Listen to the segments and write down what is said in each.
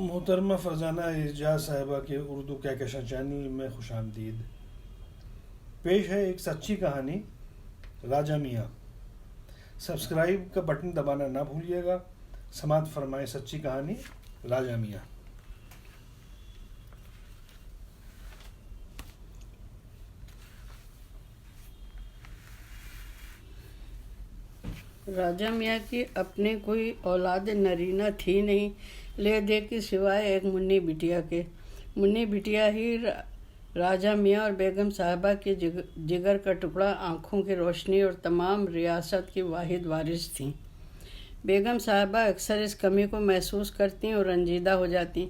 محترمہ فرزانہ اعجاز صاحبہ کے اردو کہکشاں چینل میں خوش آمدید۔ پیش ہے ایک سچی کہانی، راجہ میاں۔ سبسکرائب کا بٹن دبانا نہ بھولیے گا۔ سماعت فرمائے سچی کہانی راجہ میاں۔ راجہ میاں کی اپنی کوئی اولاد نرینہ تھی نہیں، لے دے کی سوائے ایک منی بٹیا کے۔ منی بٹیا ہی راجہ میاں اور بیگم صاحبہ کے جگر کا ٹکڑا، آنکھوں کی روشنی اور تمام ریاست کی واحد وارث تھیں۔ بیگم صاحبہ اکثر اس کمی کو محسوس کرتی اور رنجیدہ ہو جاتی،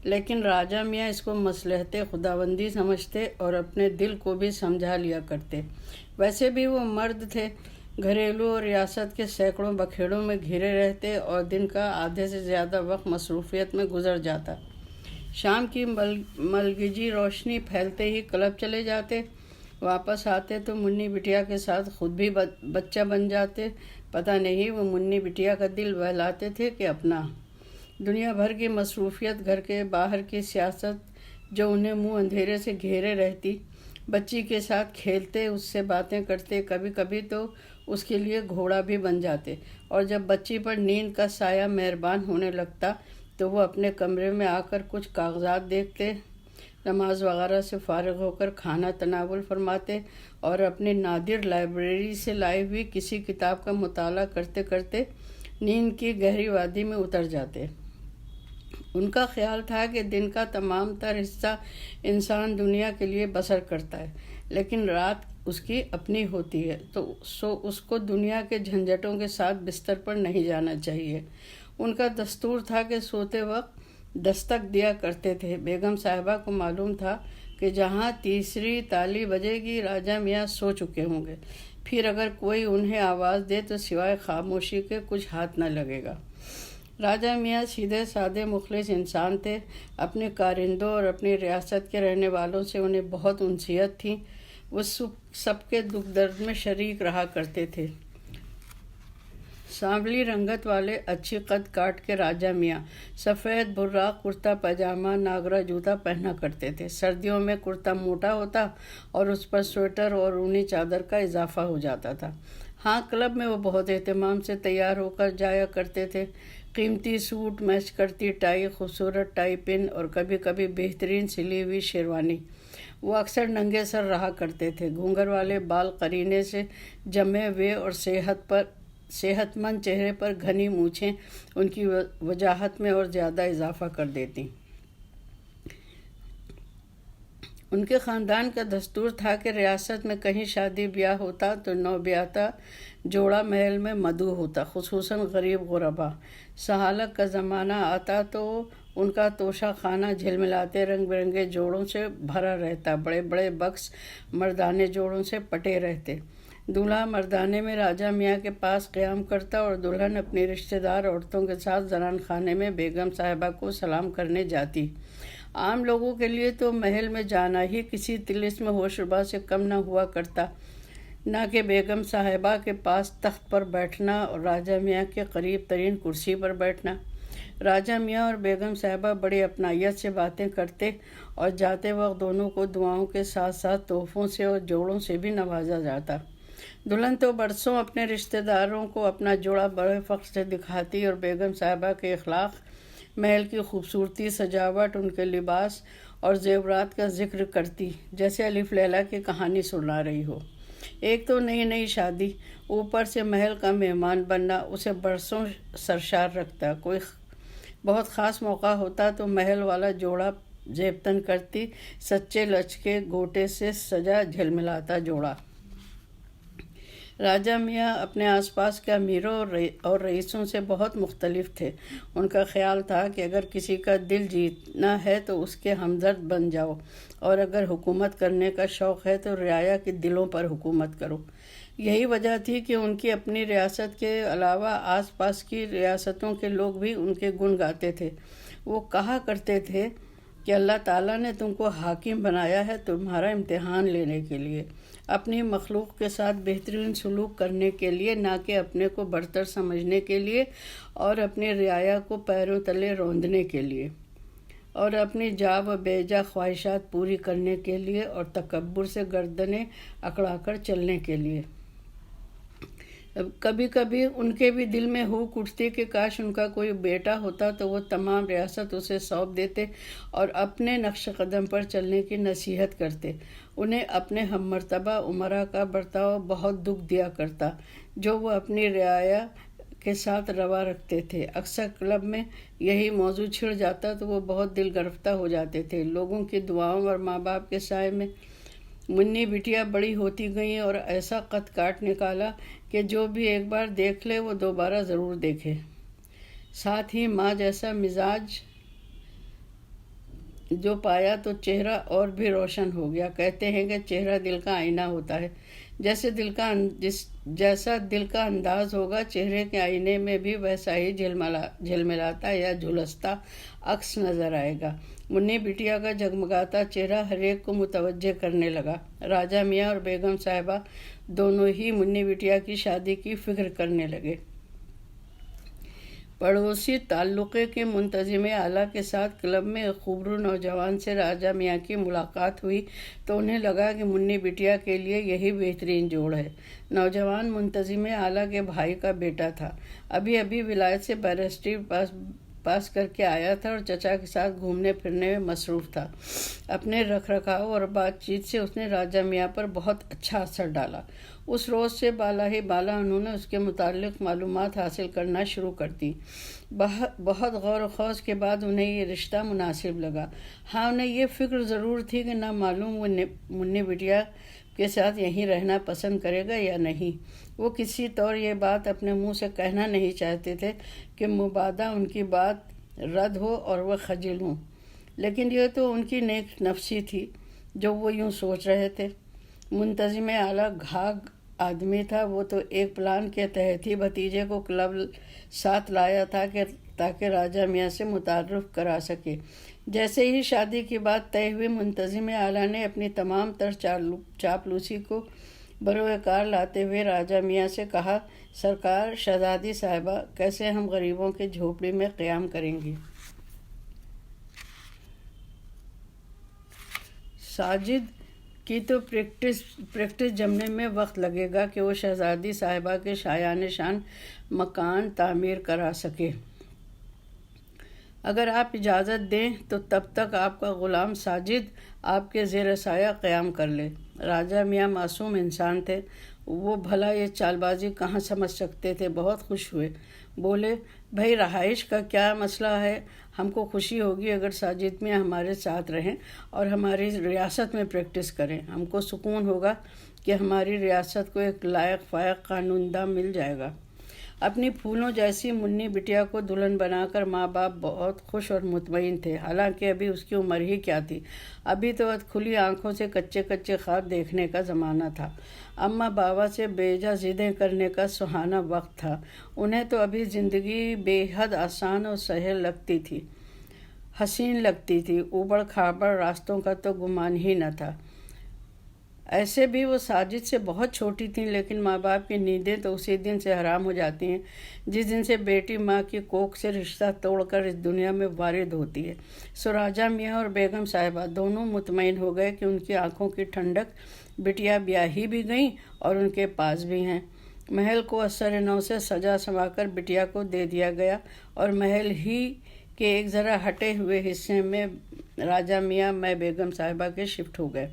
لیکن راجہ میاں اس کو مصلحت خداوندی سمجھتے اور اپنے دل کو بھی سمجھا لیا کرتے۔ ویسے بھی وہ مرد تھے، گھریلو اور ریاست کے سینکڑوں بکھیڑوں میں گھرے رہتے اور دن کا آدھے سے زیادہ وقت مصروفیت میں گزر جاتا۔ شام کی ملگجی روشنی پھیلتے ہی کلب چلے جاتے، واپس آتے تو منی بٹیا کے ساتھ خود بھی بچہ بن جاتے۔ پتہ نہیں وہ منی بٹیا کا دل بہلاتے تھے کہ اپنا۔ دنیا بھر کی مصروفیت، گھر کے باہر کی سیاست جو انہیں منہ اندھیرے سے گھیرے رہتی، بچی کے ساتھ کھیلتے، اس سے باتیں کرتے، کبھی کبھی تو اس کے لیے گھوڑا بھی بن جاتے، اور جب بچی پر نیند کا سایہ مہربان ہونے لگتا تو وہ اپنے کمرے میں آ کر کچھ کاغذات دیکھتے، نماز وغیرہ سے فارغ ہو کر کھانا تناول فرماتے اور اپنی نادر لائبریری سے لائی ہوئی کسی کتاب کا مطالعہ کرتے کرتے نیند کی گہری وادی میں اتر جاتے۔ ان کا خیال تھا کہ دن کا تمام تر حصہ انسان دنیا کے لیے بسر کرتا ہے، لیکن رات اس کی اپنی ہوتی ہے، تو اس کو دنیا کے جھنجھٹوں کے ساتھ بستر پر نہیں جانا چاہیے۔ ان کا دستور تھا کہ سوتے وقت دستک دیا کرتے تھے۔ بیگم صاحبہ کو معلوم تھا کہ جہاں تیسری تالی بجے گی راجہ میاں سو چکے ہوں گے، پھر اگر کوئی انہیں آواز دے تو سوائے خاموشی کے کچھ ہاتھ نہ لگے گا۔ راجہ میاں سیدھے سادے مخلص انسان تھے۔ اپنے کارندوں اور اپنی ریاست کے رہنے والوں سے انہیں بہت انسیت تھی۔ وہ سب کے دکھ درد میں شریک رہا کرتے تھے۔ سانولی رنگت والے اچھی قد کاٹ کے راجہ میاں سفید براق کرتا پاجامہ، ناگرا جوتا پہنا کرتے تھے۔ سردیوں میں کرتا موٹا ہوتا اور اس پر سویٹر اور اونی چادر کا اضافہ ہو جاتا تھا۔ ہاں، کلب میں وہ بہت اہتمام سے تیار ہو کر جایا کرتے تھے۔ قیمتی سوٹ، میچ کرتی ٹائی، خوبصورت ٹائی پن اور کبھی کبھی بہترین سلی ہوئی شیروانی۔ وہ اکثر ننگے سر رہا کرتے تھے۔ گھونگھر والے بال قرینے سے جمے ہوئے اور صحت مند چہرے پر گھنی مونچھیں ان کی وجاہت میں اور زیادہ اضافہ کر دیتی۔ ان کے خاندان کا دستور تھا کہ ریاست میں کہیں شادی بیاہ ہوتا تو نوبیاہتا جوڑا محل میں مدعو ہوتا، خصوصاً غریب غربا۔ سہالک کا زمانہ آتا تو ان کا توشہ خانہ جھلملاتے رنگ برنگے جوڑوں سے بھرا رہتا، بڑے بڑے بکس مردانے جوڑوں سے پٹے رہتے۔ دولہا مردانے میں راجہ میاں کے پاس قیام کرتا اور دلہن اپنی رشتہ دار عورتوں کے ساتھ زنان خانے میں بیگم صاحبہ کو سلام کرنے جاتی۔ عام لوگوں کے لیے تو محل میں جانا ہی کسی طلسم ہوشربا سے کم نہ ہوا کرتا، نہ کہ بیگم صاحبہ کے پاس تخت پر بیٹھنا اور راجہ میاں کے قریب ترین کرسی پر بیٹھنا۔ راجہ میاں اور بیگم صاحبہ بڑی اپنائیت سے باتیں کرتے اور جاتے وقت دونوں کو دعاؤں کے ساتھ ساتھ تحفوں سے اور جوڑوں سے بھی نوازا جاتا۔ دلہن تو برسوں اپنے رشتہ داروں کو اپنا جوڑا بڑے فخر سے دکھاتی اور بیگم صاحبہ کے اخلاق، محل کی خوبصورتی، سجاوٹ، ان کے لباس اور زیورات کا ذکر کرتی، جیسے الف لیلہ کی کہانی سنا رہی ہو۔ ایک تو نئی شادی، اوپر سے محل کا مہمان بننا اسے برسوں سرشار رکھتا۔ کوئی بہت خاص موقع ہوتا تو محل والا جوڑا زیبتن کرتی، سچے لچکے گوٹے سے سجا جھلملاتا جوڑا۔ راجہ میاں اپنے آس پاس کے امیروں اور رئیسوں سے بہت مختلف تھے۔ ان کا خیال تھا کہ اگر کسی کا دل جیتنا ہے تو اس کے ہمدرد بن جاؤ، اور اگر حکومت کرنے کا شوق ہے تو رعایا کے دلوں پر حکومت کرو۔ یہی وجہ تھی کہ ان کی اپنی ریاست کے علاوہ آس پاس کی ریاستوں کے لوگ بھی ان کے گن گاتے تھے۔ وہ کہا کرتے تھے کہ اللہ تعالیٰ نے تم کو حاکم بنایا ہے تمہارا امتحان لینے کے لیے، اپنی مخلوق کے ساتھ بہترین سلوک کرنے کے لیے، نہ کہ اپنے کو برتر سمجھنے کے لیے اور اپنی رعایا کو پیروں تلے روندنے کے لیے۔ اور اپنی جا و بیجا خواہشات پوری کرنے کے لیے اور تکبر سے گردنیں اکڑا کر چلنے کے لیے۔ کبھی کبھی ان کے بھی دل میں ہوک اٹھتی کہ کاش ان کا کوئی بیٹا ہوتا تو وہ تمام ریاست اسے سونپ دیتے اور اپنے نقش قدم پر چلنے کی نصیحت کرتے۔ انہیں اپنے ہم مرتبہ امراء کا برتاؤ بہت دکھ دیا کرتا جو وہ اپنی رعایا کے ساتھ روا رکھتے تھے۔ اکثر کلب میں یہی موضوع چھڑ جاتا تو وہ بہت دل گرفتہ ہو جاتے تھے۔ لوگوں کی دعاؤں اور ماں باپ کے سائے میں منی بٹیا بڑی ہوتی گئیں اور ایسا قد کاٹ نکالا کہ جو بھی ایک بار دیکھ لے وہ دوبارہ ضرور دیکھے۔ ساتھ ہی ماں جیسا مزاج جو پایا تو چہرہ اور بھی روشن ہو گیا۔ کہتے ہیں کہ چہرہ دل کا آئینہ ہوتا ہے، جیسا دل کا انداز ہوگا چہرے کے آئینے میں بھی ویسا ہی جھلملاتا یا جھلستا عکس نظر آئے گا۔ منی بٹیا کا جگمگاتا چہرہ ہر ایک کو متوجہ کرنے لگا۔ راجہ میاں اور بیگم صاحبہ دونوں ہی منی بٹیا کی شادی کی فکر کرنے لگے۔ پڑوسی تعلقے کے منتظم اعلیٰ کے ساتھ کلب میں ایک خوبرو نوجوان سے راجہ میاں کی ملاقات ہوئی تو انہیں لگا کہ منی بٹیا کے لیے یہی بہترین جوڑ ہے۔ نوجوان منتظم اعلیٰ کے بھائی کا بیٹا تھا، ابھی ولایت سے بیرسٹری پاس کر کے آیا تھا اور چچا کے ساتھ گھومنے پھرنے میں مصروف تھا۔ اپنے رکھ رکھاؤ اور بات چیت سے اس نے راجہ میاں پر بہت اچھا اثر ڈالا۔ اس روز سے بالا ہی بالا انہوں نے اس کے متعلق معلومات حاصل کرنا شروع کر دی۔ بہت غور و خوض کے بعد انہیں یہ رشتہ مناسب لگا۔ ہاں، انہیں یہ فکر ضرور تھی کہ نہ معلوم وہ منی بٹیا کے ساتھ یہیں رہنا پسند کرے گا یا نہیں۔ وہ کسی طور یہ بات اپنے منہ سے کہنا نہیں چاہتے تھے کہ مبادا ان کی بات رد ہو اور وہ خجل ہوں، لیکن یہ تو ان کی نیک نفسی تھی جو وہ یوں سوچ رہے تھے۔ منتظم اعلیٰ گھاگ آدمی تھا، وہ تو ایک پلان کے تحت ہی بھتیجے کو کلب ساتھ لایا تھا تاکہ راجہ میاں سے متعارف کرا سکے۔ جیسے ہی شادی کی بات طے ہوئی، منتظم اعلیٰ نے اپنی تمام تر چاپلوسی کو بروئے کار لاتے ہوئے راجہ میاں سے کہا، سرکار، شہزادی صاحبہ کیسے ہم غریبوں کی جھوپڑی میں قیام کریں گی؟ ساجد کی تو پریکٹس جمنے میں وقت لگے گا کہ وہ شہزادی صاحبہ کے شایان شان مکان تعمیر کرا سکے۔ اگر آپ اجازت دیں تو تب تک آپ کا غلام ساجد آپ کے زیر سایہ قیام کر لے۔ راجہ میاں معصوم انسان تھے، وہ بھلا یہ چال بازی کہاں سمجھ سکتے تھے۔ بہت خوش ہوئے، بولے، بھائی رہائش کا کیا مسئلہ ہے؟ ہم کو خوشی ہوگی اگر ساجد میاں ہمارے ساتھ رہیں اور ہماری ریاست میں پریکٹس کریں۔ ہم کو سکون ہوگا کہ ہماری ریاست کو ایک لائق فائق قانون داں مل جائے گا۔ اپنی پھولوں جیسی منی بٹیا کو دلہن بنا کر ماں باپ بہت خوش اور مطمئن تھے، حالانکہ ابھی اس کی عمر ہی کیا تھی۔ ابھی تو کھلی آنکھوں سے کچے خواب دیکھنے کا زمانہ تھا۔ اماں بابا سے بیجا ضدیں کرنے کا سہانا وقت تھا۔ انہیں تو ابھی زندگی بے حد آسان اور سہل لگتی تھی، حسین لگتی تھی۔ اوبڑ کھابڑ راستوں کا تو گمان ہی نہ تھا۔ ایسے بھی وہ ساجد سے بہت چھوٹی تھیں، لیکن ماں باپ کی نیندیں تو اسی دن سے حرام ہو جاتی ہیں جس دن سے بیٹی ماں کی کوکھ سے رشتہ توڑ کر اس دنیا میں وارد ہوتی ہے۔ سو راجہ میاں اور بیگم صاحبہ دونوں مطمئن ہو گئے کہ ان کی آنکھوں کی ٹھنڈک بٹیا بیاہی بھی گئیں اور ان کے پاس بھی ہیں۔ محل کو اثر نو سے سجا سنوا کر بٹیا کو دے دیا گیا اور محل ہی کے ایک ذرا ہٹے ہوئے حصے میں راجہ میاں میں بیگم صاحبہ کے شفٹ ہو گئے۔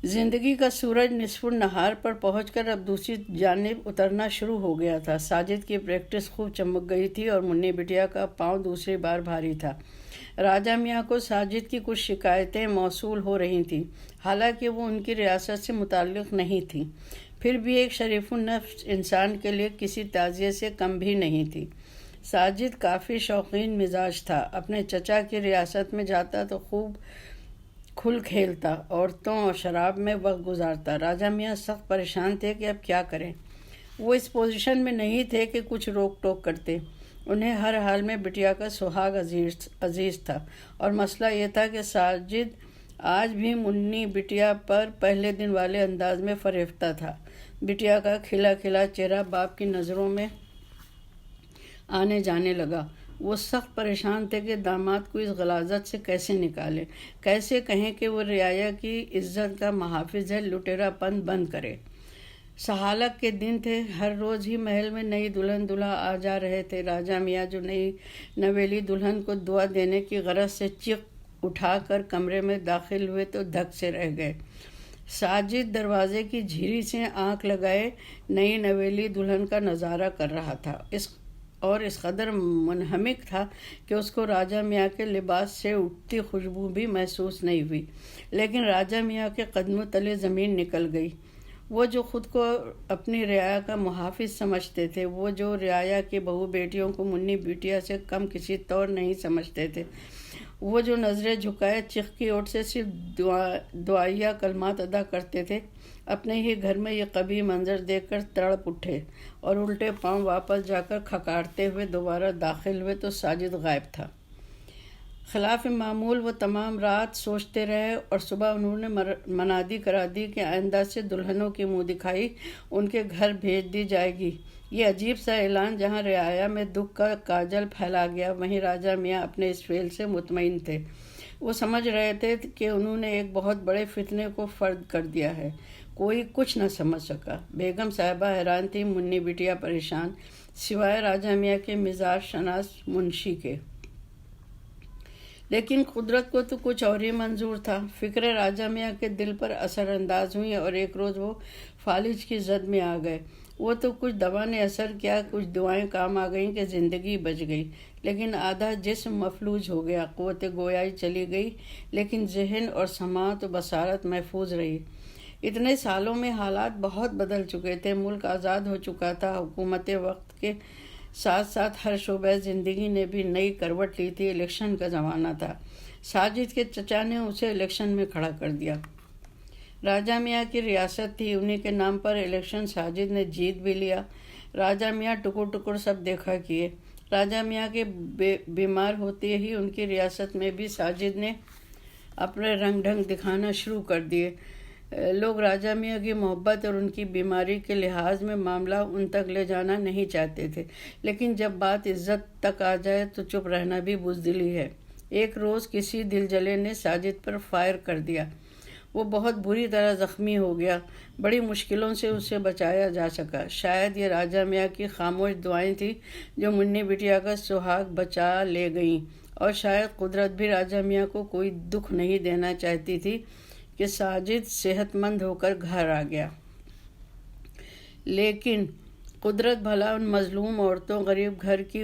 زندگی کا سورج نصف النہار پر پہنچ کر اب دوسری جانب اترنا شروع ہو گیا تھا۔ ساجد کی پریکٹس خوب چمک گئی تھی اور منی بٹیا کا پاؤں دوسری بار بھاری تھا۔ راجہ میاں کو ساجد کی کچھ شکایتیں موصول ہو رہی تھیں، حالانکہ وہ ان کی ریاست سے متعلق نہیں تھیں، پھر بھی ایک شریف النفس انسان کے لیے کسی تعزیے سے کم بھی نہیں تھی۔ ساجد کافی شوقین مزاج تھا، اپنے چچا کی ریاست میں جاتا تو خوب کھل کھیلتا، عورتوں اور شراب میں وقت گزارتا۔ راجہ میاں سخت پریشان تھے کہ اب کیا کریں۔ وہ اس پوزیشن میں نہیں تھے کہ کچھ روک ٹوک کرتے۔ انہیں ہر حال میں بٹیا کا سہاگ عزیز تھا، اور مسئلہ یہ تھا کہ ساجد آج بھی منی بٹیا پر پہلے دن والے انداز میں فریفتہ تھا۔ بٹیا کا کھلا کھلا چہرہ باپ کی نظروں میں آنے جانے لگا۔ وہ سخت پریشان تھے کہ داماد کو اس غلاظت سے کیسے نکالے، کیسے کہیں کہ وہ رعایا کی عزت کا محافظ ہے، لٹیرا پن بند کرے۔ سہالک کے دن تھے، ہر روز ہی محل میں نئی دلہن دولہا آ جا رہے تھے۔ راجہ میاں جو نئی نویلی دلہن کو دعا دینے کی غرض سے چیخ اٹھا کر کمرے میں داخل ہوئے تو دھک سے رہ گئے۔ ساجد دروازے کی جھیری سے آنکھ لگائے نئی نویلی دلہن کا نظارہ کر رہا تھا اور اس قدر منہمک تھا کہ اس کو راجہ میاں کے لباس سے اٹھتی خوشبو بھی محسوس نہیں ہوئی، لیکن راجہ میاں کے قدموں تلے زمین نکل گئی۔ وہ جو خود کو اپنی رعایا کا محافظ سمجھتے تھے، وہ جو رعایا کی بہو بیٹیوں کو منی بیٹیا سے کم کسی طور نہیں سمجھتے تھے، وہ جو نظریں جھکائے چیخ کی اوٹ سے صرف دعائیہ کلمات ادا کرتے تھے، اپنے ہی گھر میں یہ قبیح منظر دیکھ کر تڑپ اٹھے اور الٹے پاؤں واپس جا کر کھکارتے ہوئے دوبارہ داخل ہوئے تو ساجد غائب تھا۔ خلاف معمول وہ تمام رات سوچتے رہے اور صبح انہوں نے منادی کرا دی کہ آئندہ سے دلہنوں کی منہ دکھائی ان کے گھر بھیج دی جائے گی۔ یہ عجیب سا اعلان جہاں رعایا میں دکھ کا کاجل پھیلا گیا، وہیں راجہ میاں اپنے اس فعل سے مطمئن تھے۔ وہ سمجھ رہے تھے کہ انہوں نے ایک بہت بڑے فتنے کو فرد کر دیا ہے۔ کوئی کچھ نہ سمجھ سکا۔ بیگم صاحبہ حیران تھی، منی بٹیا پریشان، سوائے راجہ میاں کے مزاج شناس منشی کے۔ لیکن قدرت کو تو کچھ اور ہی منظور تھا۔ فکریں راجہ میاں کے دل پر اثر انداز ہوئیں اور ایک روز وہ فالج کی زد میں آ گئے۔ وہ تو کچھ دوا نے اثر کیا، کچھ دعائیں کام آ گئیں کہ زندگی بچ گئی، لیکن آدھا جسم مفلوج ہو گیا۔ قوت گویائی چلی گئی، لیکن ذہن اور سماعت و بصارت محفوظ رہی۔ اتنے سالوں میں حالات بہت بدل چکے تھے، ملک آزاد ہو چکا تھا، حکومت وقت کے ساتھ ساتھ ہر شعبہ زندگی نے بھی نئی کروٹ لی تھی۔ الیکشن کا زمانہ تھا۔ ساجد کے چچا نے اسے الیکشن میں کھڑا کر دیا۔ راجہ میاں کی ریاست تھی، انہی کے نام پر الیکشن ساجد نے جیت بھی لیا۔ راجہ میاں ٹکر ٹکر سب دیکھا کیے۔ راجہ میاں کے بیمار ہوتے ہی ان کی ریاست میں بھی ساجد نے اپنے رنگ ڈھنگ دکھانا شروع کر دیے۔ لوگ راجہ میاں کی محبت اور ان کی بیماری کے لحاظ میں معاملہ ان تک لے جانا نہیں چاہتے تھے، لیکن جب بات عزت تک آ جائے تو چپ رہنا بھی بزدلی ہے۔ ایک روز کسی دل جلے نے ساجد پر فائر کر دیا۔ وہ بہت بری طرح زخمی ہو گیا، بڑی مشکلوں سے اسے بچایا جا سکا۔ شاید یہ راجہ میاں کی خاموش دعائیں تھیں جو منی بٹیا کا سہاگ بچا لے گئیں، اور شاید قدرت بھی راجہ میاں کو کوئی دکھ نہیں دینا چاہتی تھی کہ ساجد صحت مند ہو کر گھر آ گیا۔ لیکن قدرت بھلا ان مظلوم عورتوں، غریب گھر کی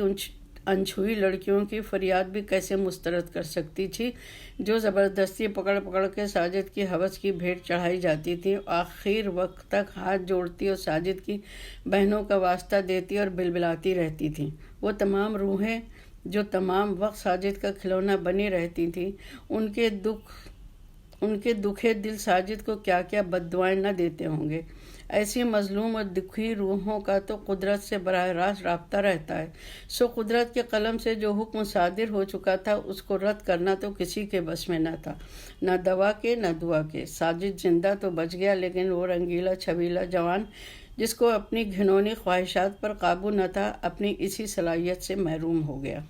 انچھوئی لڑکیوں کی فریاد بھی کیسے مسترد کر سکتی تھی، جو زبردستی پکڑ پکڑ کے ساجد کی ہوس کی بھیٹ چڑھائی جاتی تھی، آخر وقت تک ہاتھ جوڑتی اور ساجد کی بہنوں کا واسطہ دیتی اور بلبلاتی رہتی تھیں۔ وہ تمام روحیں جو تمام وقت ساجد کا کھلونا بنی رہتی تھیں، ان کے دکھے دل ساجد کو کیا کیا بد دعائیں نہ دیتے ہوں گے۔ ایسی مظلوم اور دکھی روحوں کا تو قدرت سے براہ راست رابطہ رہتا ہے، سو قدرت کے قلم سے جو حکم صادر ہو چکا تھا اس کو رد کرنا تو کسی کے بس میں نہ تھا، نہ دوا کے نہ دعا کے۔ ساجد زندہ تو بچ گیا، لیکن وہ رنگیلا چھبیلا جوان جس کو اپنی گھنونی خواہشات پر قابو نہ تھا، اپنی اسی صلاحیت سے محروم ہو گیا۔